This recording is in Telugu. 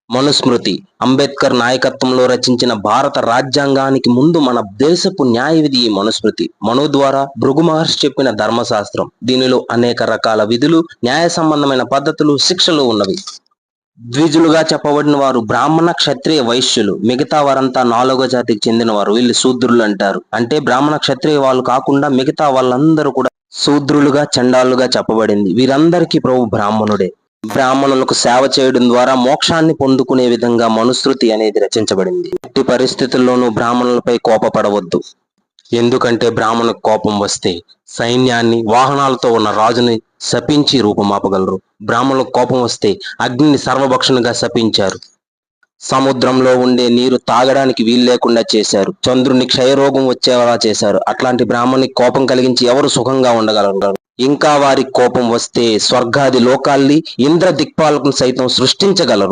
మనుస్మృతి అంబేద్కర్ నాయకత్వంలో రచించిన భారత రాజ్యాంగానికి ముందు మన దేశపు న్యాయ విధి ఈ మనుస్మృతి. మను ద్వారా భృగు మహర్షి చెప్పిన ధర్మశాస్త్రం. దీనిలో అనేక రకాల విధులు, న్యాయ సంబంధమైన పద్ధతులు, శిక్షలు ఉన్నవి. ద్విజులుగా చెప్పబడిన వారు బ్రాహ్మణ, క్షత్రియ, వైశ్యులు. మిగతా వారంతా 4వ జాతికి చెందినవారు. వీళ్ళు శూద్రులు అంటారు. అంటే బ్రాహ్మణ, క్షత్రియ వాళ్ళు కాకుండా మిగతా వాళ్ళందరూ కూడా శూద్రులుగా, చండాలుగా చెప్పబడింది. వీరందరికీ ప్రభు బ్రాహ్మణుడే. బ్రాహ్మణులకు సేవ చేయడం ద్వారా మోక్షాన్ని పొందుకునే విధంగా మనుస్మృతి అనేది రచించబడింది. ఎట్టి పరిస్థితుల్లోనూ బ్రాహ్మణులపై కోపపడవద్దు. ఎందుకంటే బ్రాహ్మణులకు కోపం వస్తే సైన్యాన్ని, వాహనాలతో ఉన్న రాజుని శపించి రూపమాపగలరు. బ్రాహ్మణులకు కోపం వస్తే అగ్నిని సర్వభక్షణగా శపించారు. సముద్రంలో ఉండే నీరు తాగడానికి వీలు లేకుండా చేశారు. చంద్రుని క్షయరోగం వచ్చేలా చేశారు. అట్లాంటి బ్రాహ్మణునికి కోపం కలిగించి ఎవరు సుఖంగా ఉండగలరు? ఇంకా వారికి కోపం వస్తే స్వర్గాది లోకాల్ని, ఇంద్ర దిక్పాలకు సైతం సృష్టించగలరు.